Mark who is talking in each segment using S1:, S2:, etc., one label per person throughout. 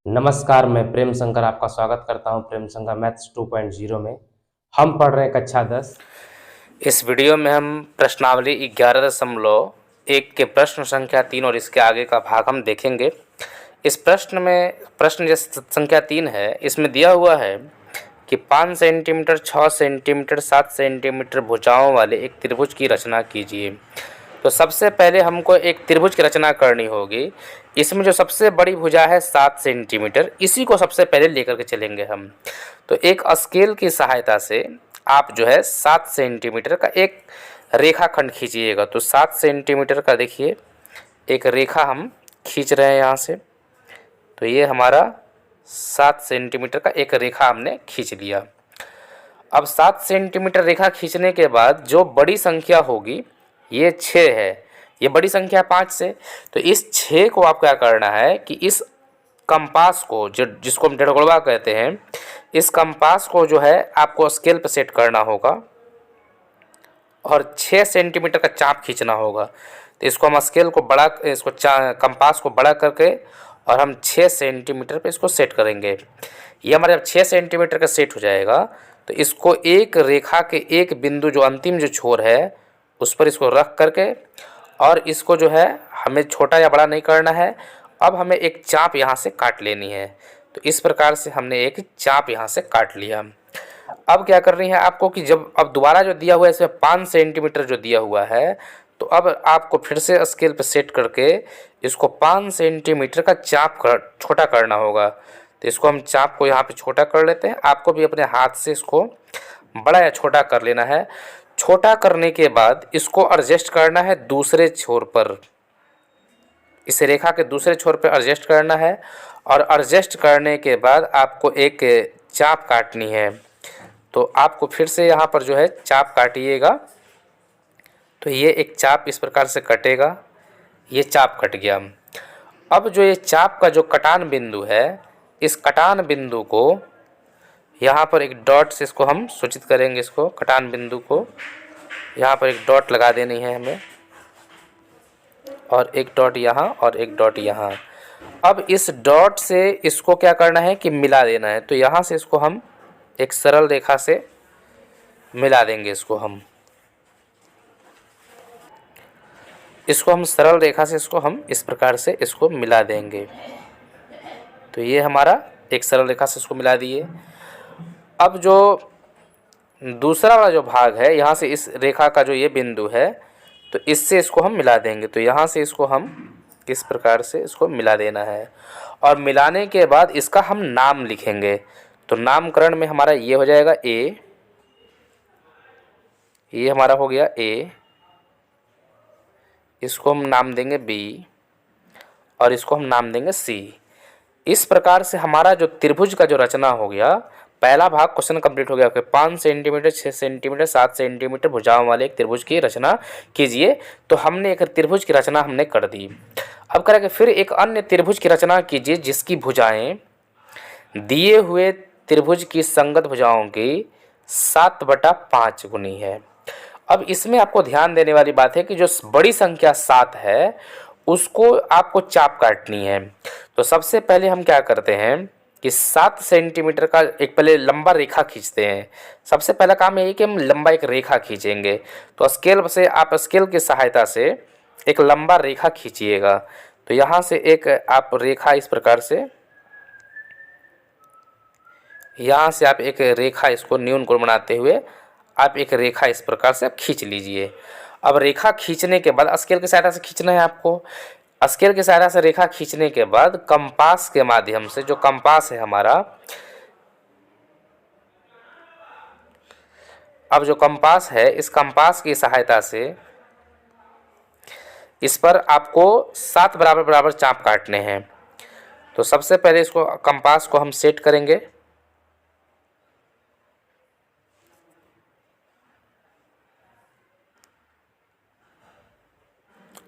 S1: नमस्कार, मैं प्रेम शंकर आपका स्वागत करता हूं प्रेम शंकर मैथ्स 2.0 में। हम पढ़ रहे हैं कक्षा 10।
S2: इस वीडियो में हम प्रश्नावली 11.1 के प्रश्न संख्या 3 और इसके आगे का भाग हम देखेंगे। इस प्रश्न जो संख्या 3 है, इसमें दिया हुआ है कि 5 सेंटीमीटर, 6 सेंटीमीटर, 7 सेंटीमीटर भुजाओं वाले एक त्रिभुज की रचना कीजिए। तो सबसे पहले हमको एक त्रिभुज की रचना करनी होगी। इसमें जो सबसे बड़ी भुजा है 7 सेंटीमीटर, इसी को सबसे पहले लेकर के चलेंगे हम। तो एक स्केल की सहायता से आप जो है 7 सेंटीमीटर का एक रेखाखंड खींचिएगा। तो 7 सेंटीमीटर का देखिए एक रेखा हम खींच रहे हैं यहाँ से। तो ये हमारा 7 सेंटीमीटर का एक रेखा हमने खींच लिया। अब 7 सेंटीमीटर रेखा खींचने के बाद जो बड़ी संख्या होगी, ये 6 है, ये बड़ी संख्या 5 से। तो इस 6 को आप क्या करना है कि इस कंपास को, जो जिसको हम डेढ़गोलवा कहते हैं, इस कंपास को जो है आपको स्केल पर सेट करना होगा और 6 सेंटीमीटर का चाप खींचना होगा। तो इसको हम स्केल को बड़ा, इसको कंपास को बड़ा करके और हम 6 सेंटीमीटर पे इसको सेट करेंगे। ये हमारे जब 6 सेंटीमीटर का सेट हो जाएगा तो इसको एक रेखा के एक बिंदु, जो अंतिम जो छोर है, उस पर इसको रख करके और इसको जो है हमें छोटा या बड़ा नहीं करना है। अब हमें एक चाप यहाँ से काट लेनी है। तो इस प्रकार से हमने एक चाप यहाँ से काट लिया। अब क्या करनी है आपको कि जब अब दोबारा जो दिया हुआ है इसमें 5 सेंटीमीटर जो दिया हुआ है, तो अब आपको फिर से स्केल पे सेट करके इसको 5 सेंटीमीटर का चाप छोटा करना होगा। तो इसको हम चाप को यहाँ पे छोटा कर लेते हैं। आपको भी अपने हाथ से इसको बड़ा या छोटा कर लेना है। छोटा करने के बाद इसको एडजस्ट करना है दूसरे छोर पर, इस रेखा के दूसरे छोर पर एडजस्ट करना है और एडजस्ट करने के बाद आपको एक चाप काटनी है। तो आपको फिर से यहाँ पर जो है चाप काटिएगा। तो ये एक चाप इस प्रकार से कटेगा, ये चाप कट गया। अब जो ये चाप का जो कटान बिंदु है, इस कटान बिंदु को यहाँ पर एक डॉट से इसको हम सूचित करेंगे। इसको कटान बिंदु को यहाँ पर एक डॉट लगा देनी है हमें, और एक डॉट यहाँ और एक डॉट यहाँ। अब इस डॉट से इसको क्या करना है कि मिला देना है। तो यहाँ से इसको हम एक सरल रेखा से मिला देंगे। इसको हम सरल रेखा से इसको हम इस प्रकार से इसको मिला देंगे। तो ये हमारा एक सरल रेखा से इसको मिला दिए। अब जो दूसरा वाला जो भाग है, यहाँ से इस रेखा का जो ये बिंदु है, तो इससे इसको हम मिला देंगे। तो यहाँ से इसको हम इस प्रकार से इसको मिला देना है और मिलाने के बाद इसका हम नाम लिखेंगे। तो नामकरण में हमारा ये हो जाएगा ए, ये हमारा हो गया ए, इसको हम नाम देंगे बी और इसको हम नाम देंगे सी। इस प्रकार से हमारा जो त्रिभुज का जो रचना हो गया, पहला भाग क्वेश्चन कंप्लीट हो गया। 5 सेंटीमीटर, 6 सेंटीमीटर, 7 सेंटीमीटर भुजाओं वाले एक त्रिभुज की रचना कीजिए। तो हमने एक त्रिभुज की रचना हमने कर दी। अब करेंगे फिर एक अन्य त्रिभुज की रचना कीजिए जिसकी भुजाएं दिए हुए त्रिभुज की संगत भुजाओं की 7/5 गुनी है। अब इसमें आपको ध्यान देने वाली बात है कि जो बड़ी संख्या 7 है, उसको आपको चाप काटनी है। तो सबसे पहले हम क्या करते हैं कि 7 सेंटीमीटर का एक पहले लंबा रेखा खींचते हैं। सबसे पहला काम ये है कि हम लंबा एक रेखा खींचेंगे। तो स्केल से आप स्केल की सहायता से एक लंबा रेखा खींचिएगा। तो यहाँ से एक आप रेखा इस प्रकार से, यहाँ से आप एक रेखा, इसको न्यून कोण बनाते हुए आप एक रेखा इस प्रकार से आप खींच लीजिए। अब रेखा खींचने के बाद स्केल की सहायता से खींचना है आपको। स्केल की सहायता से रेखा खींचने के बाद कंपास के माध्यम से, जो कंपास है हमारा, अब जो कंपास है, इस कंपास की सहायता से इस पर आपको 7 बराबर बराबर चाप काटने हैं। तो सबसे पहले इसको कंपास को हम सेट करेंगे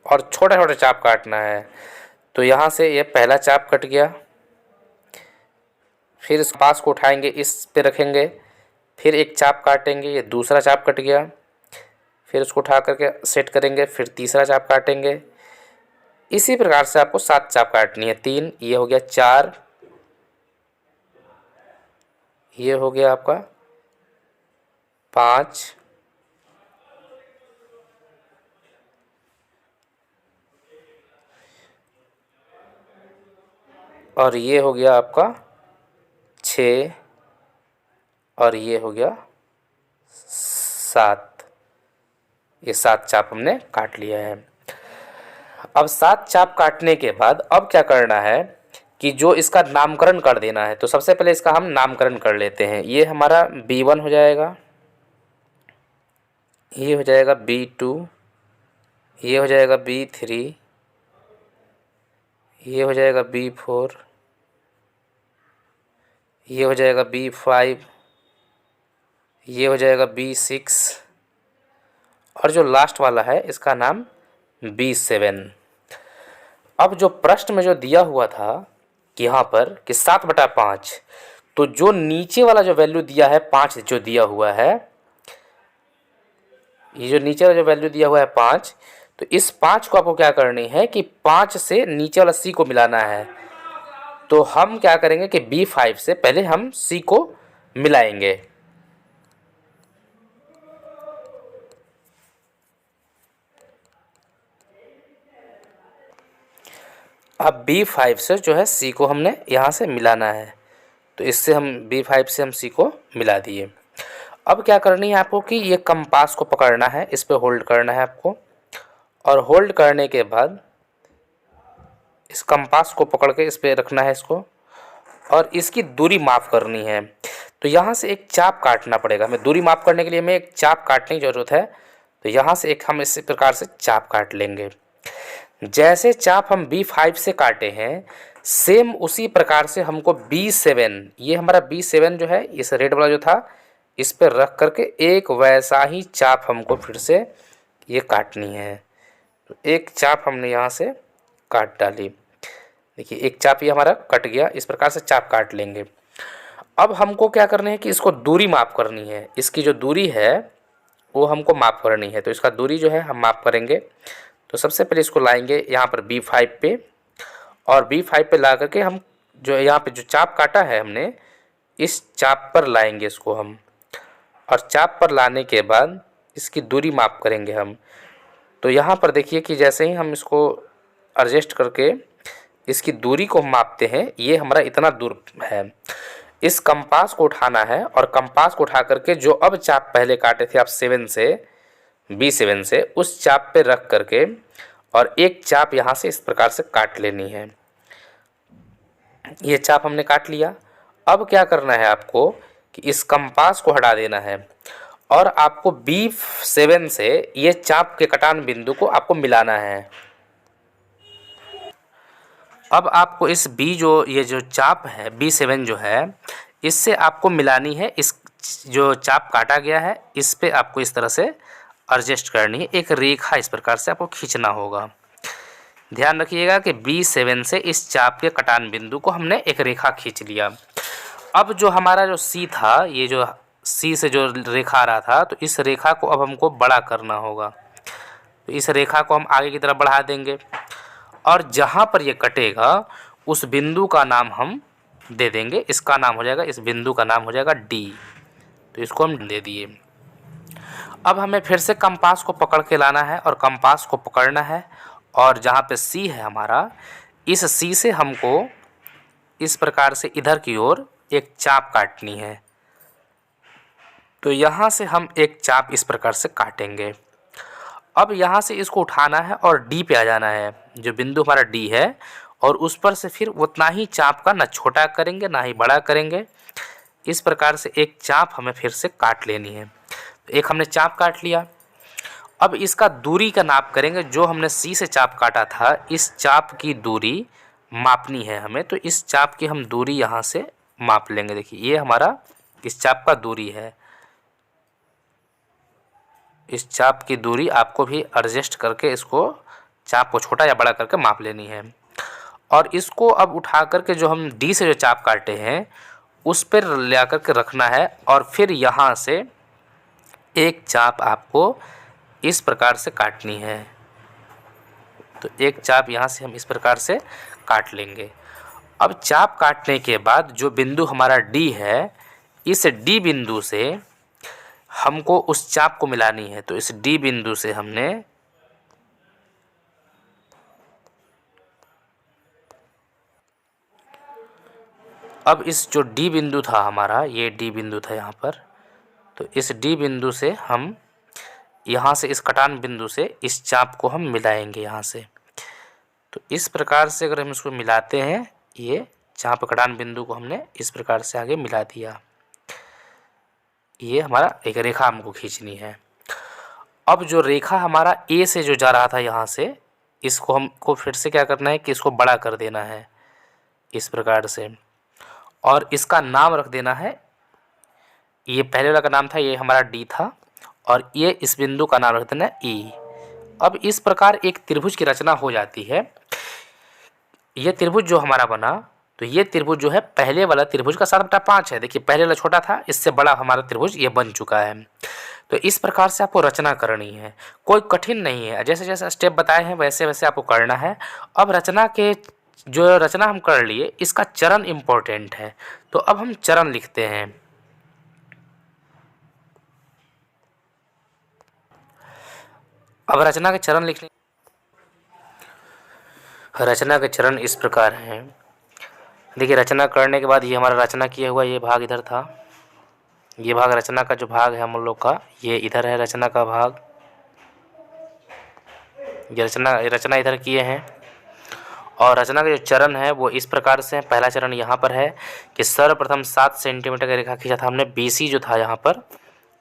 S2: और छोटे छोटे चाप काटना है। तो यहाँ से ये पहला चाप कट गया। फिर इस पास को उठाएंगे, इस पे रखेंगे, फिर एक चाप काटेंगे, ये दूसरा चाप कट गया। फिर उसको उठा करके सेट करेंगे, फिर तीसरा चाप काटेंगे। इसी प्रकार से आपको 7 चाप काटनी है। 3, ये हो गया 4, ये हो गया आपका 5, और ये हो गया आपका 6, और ये हो गया 7। ये 7 चाप हमने काट लिया है। अब 7 चाप काटने के बाद अब क्या करना है कि जो इसका नामकरण कर देना है। तो सबसे पहले इसका हम नामकरण कर लेते हैं। ये हमारा B1 हो जाएगा, ये हो जाएगा B2, ये हो जाएगा B3, ये हो जाएगा B4, ये हो जाएगा B5, ये हो जाएगा B6, और जो लास्ट वाला है इसका नाम B7। अब जो प्रश्न में जो दिया हुआ था कि यहाँ पर कि 7/5, तो जो नीचे वाला जो वैल्यू दिया है 5 जो दिया हुआ है, ये जो नीचे वाला जो वैल्यू दिया हुआ है 5, तो इस 5 को आपको क्या करनी है कि 5 से नीचे वाला C को मिलाना है। तो हम क्या करेंगे कि B5 से पहले हम C को मिलाएंगे। अब B5 से जो है C को हमने यहाँ से मिलाना है। तो इससे हम B5 से हम C को मिला दिए। अब क्या करनी है आपको कि ये कंपास को पकड़ना है, इस पे होल्ड करना है आपको, और होल्ड करने के बाद इस कंपास को पकड़ के इस पे रखना है इसको, और इसकी दूरी माफ़ करनी है। तो यहाँ से एक चाप काटना पड़ेगा हमें। दूरी माफ़ करने के लिए हमें एक चाप काटने की ज़रूरत है। तो यहाँ से एक हम इस प्रकार से चाप काट लेंगे। जैसे चाप हम B5 से काटे हैं, सेम उसी प्रकार से हमको B7, ये हमारा B7 जो है इस रेड वाला जो था, इस पर रख करके एक वैसा ही चाप हमको फिर से ये काटनी है। तो एक चाप हमने यहाँ से काट डाली। देखिए एक चाप ये हमारा कट गया। इस प्रकार से चाप काट लेंगे। अब हमको क्या करना है कि इसको दूरी माप करनी है। इसकी जो दूरी है वो हमको माप करनी है। तो इसका दूरी जो है हम माप करेंगे। तो सबसे पहले इसको लाएंगे यहाँ पर B5 पे, और B5 पे ला करके हम जो यहाँ पे जो चाप काटा है हमने, इस चाप पर लाएंगे इसको हम, और चाप पर लाने के बाद इसकी दूरी माप करेंगे हम। तो यहाँ पर देखिए कि जैसे ही हम इसको एडजस्ट करके इसकी दूरी को मापते हैं, ये हमारा इतना दूर है। इस कंपास को उठाना है, और कंपास को उठा करके जो अब चाप पहले काटे थे आप 7 से, B7 से, उस चाप पे रख करके और एक चाप यहाँ से इस प्रकार से काट लेनी है। ये चाप हमने काट लिया। अब क्या करना है आपको कि इस कंपास को हटा देना है, और आपको B7 से ये चाप के कटान बिंदु को आपको मिलाना है। अब आपको इस ये जो चाप है B7 जो है, इससे आपको मिलानी है। इस जो चाप काटा गया है इस पे आपको इस तरह से एडजस्ट करनी है। एक रेखा इस प्रकार से आपको खींचना होगा। ध्यान रखिएगा कि B7 से इस चाप के कटान बिंदु को हमने एक रेखा खींच लिया। अब जो हमारा जो C था, ये जो C से जो रेखा आ रहा था, तो इस रेखा को अब हमको बड़ा करना होगा। तो इस रेखा को हम आगे की तरफ बढ़ा देंगे, और जहाँ पर ये कटेगा उस बिंदु का नाम हम दे देंगे। इसका नाम हो जाएगा, इस बिंदु का नाम हो जाएगा D। तो इसको हम दे दिए। अब हमें फिर से कंपास को पकड़ के लाना है, और कंपास को पकड़ना है, और जहाँ पे C है हमारा, इस C से हमको इस प्रकार से इधर की ओर एक चाप काटनी है। तो यहाँ से हम एक चाप इस प्रकार से काटेंगे। अब यहाँ से इसको उठाना है और D पे आ जाना है, जो बिंदु हमारा D है, और उस पर से फिर उतना ही चाप का ना छोटा करेंगे ना ही बड़ा करेंगे। इस प्रकार से एक चाप हमें फिर से काट लेनी है। तो एक हमने चाप काट लिया। अब इसका दूरी का नाप करेंगे। जो हमने C से चाप काटा था, इस चाप की दूरी मापनी है हमें। तो इस चाप की हम दूरी यहाँ से माप लेंगे। देखिए ये हमारा इस चाप का दूरी है। इस चाप की दूरी आपको भी एडजस्ट करके इसको चाप को छोटा या बड़ा करके माप लेनी है। और इसको अब उठा करके जो हम D से जो चाप काटे हैं उस पर ले आकर के रखना है, और फिर यहाँ से एक चाप आपको इस प्रकार से काटनी है। तो एक चाप यहाँ से हम इस प्रकार से काट लेंगे। अब चाप काटने के बाद जो बिंदु हमारा D है, इस डी बिंदु से हमको उस चाप को मिलानी है। तो इस डी बिंदु से हमने अब इस जो डी बिंदु था हमारा, ये डी बिंदु था यहाँ पर, तो इस डी बिंदु से हम यहाँ से इस कटान बिंदु से इस चाप को हम मिलाएंगे यहाँ से। तो इस प्रकार से अगर हम इसको मिलाते हैं, ये चाप कटान बिंदु को हमने इस प्रकार से आगे मिला दिया। ये हमारा एक रेखा हमको खींचनी है। अब जो रेखा हमारा ए से जो जा रहा था यहाँ से, इसको हमको फिर से क्या करना है कि इसको बड़ा कर देना है इस प्रकार से, और इसका नाम रख देना है, ये पहले वाला का नाम था, ये हमारा डी था, और ये इस बिंदु का नाम रख देना है ई। अब इस प्रकार एक त्रिभुज की रचना हो जाती है। ये त्रिभुज जो हमारा बना, तो ये त्रिभुज जो है पहले वाला त्रिभुज का 7/5 है। देखिए पहले वाला छोटा था, इससे बड़ा हमारा त्रिभुज ये बन चुका है। तो इस प्रकार से आपको रचना करनी है, कोई कठिन नहीं है, जैसे जैसे स्टेप बताए हैं वैसे वैसे आपको करना है। अब रचना के जो रचना हम कर लिए, इसका चरण इम्पोर्टेंट है, तो अब हम चरण लिखते हैं। अब रचना के चरण लिखने, रचना के चरण इस प्रकार हैं। देखिए रचना करने के बाद ये हमारा रचना किया हुआ ये भाग इधर था, ये भाग रचना का जो भाग है हम लोग का, ये इधर है रचना का भाग, ये रचना इधर किए हैं। और रचना का जो चरण है वो इस प्रकार से है। पहला चरण यहाँ पर है कि सर्वप्रथम 7 सेंटीमीटर का रेखा खींचा था हमने। BC जो था यहाँ पर,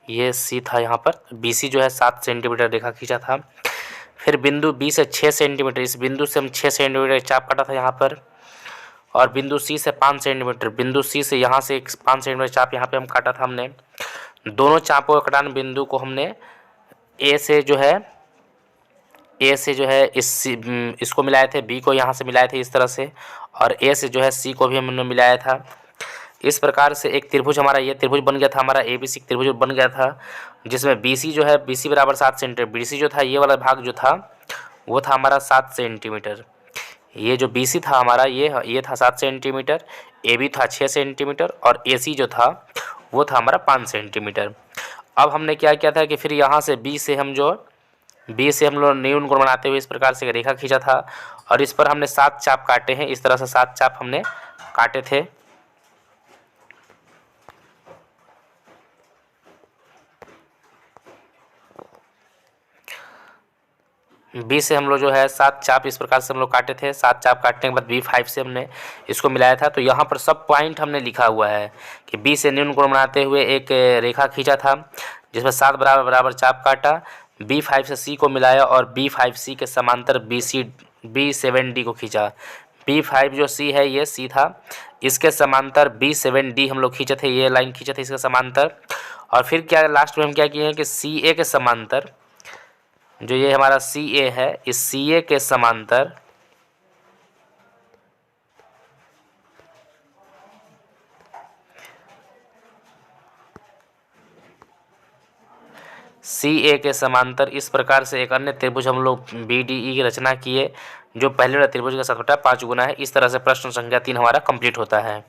S2: ये C था यहाँ पर, BC जो है 7 सेंटीमीटर रेखा खींचा था। फिर बिंदु B से 6 सेंटीमीटर, इस बिंदु से हम 6 सेंटीमीटर चाप काटा था यहाँ पर, और बिंदु C से 5 सेंटीमीटर, बिंदु C से यहाँ से 5 सेंटीमीटर चाप यहाँ पे हम काटा था हमने। दोनों चापों का कटान बिंदु को हमने A से जो है इसको मिलाए थे, B को यहाँ से मिलाए थे इस तरह से, और A से जो है C को भी हमने मिलाया था। इस प्रकार से एक त्रिभुज हमारा ये त्रिभुज बन गया था, हमारा ABC त्रिभुज बन गया था, जिसमें BC जो है BC बराबर 7 सेंटीमीटर, BC जो था ये वाला भाग जो था वो था हमारा 7 सेंटीमीटर। ये जो BC था हमारा ये था 7 सेंटीमीटर, AB था 6 सेंटीमीटर, और AC जो था वो था हमारा 5 सेंटीमीटर। अब हमने क्या किया था कि फिर यहाँ से B से हम लोग न्यून कोण बनाते हुए इस प्रकार से रेखा खींचा था, और इस पर हमने 7 चाप काटे हैं। इस तरह से 7 चाप हमने काटे थे। B से हम लोग जो है 7 चाप इस प्रकार से हम लोग काटे थे। 7 चाप काटने के बाद B5 से हमने इसको मिलाया था। तो यहाँ पर सब पॉइंट हमने लिखा हुआ है कि B से न्यून कोण बनाते हुए एक रेखा खींचा था, जिसमें 7 बराबर चाप काटा, B5 से C को मिलाया, और B5C के समांतर B7D को खींचा। B5 जो C है ये C था, इसके समांतर B7D हम लोग खींचे थे, ये लाइन खींचे थे इसके समांतर। और फिर क्या लास्ट में हम क्या किए हैं कि CA के समांतर, जो ये हमारा CA है, इस CA के समांतर इस प्रकार से एक अन्य त्रिभुज हम लोग BDE की रचना किए, जो पहले वाले त्रिभुज का 7/5 गुना है। इस तरह से प्रश्न संख्या 3 हमारा कंप्लीट होता है।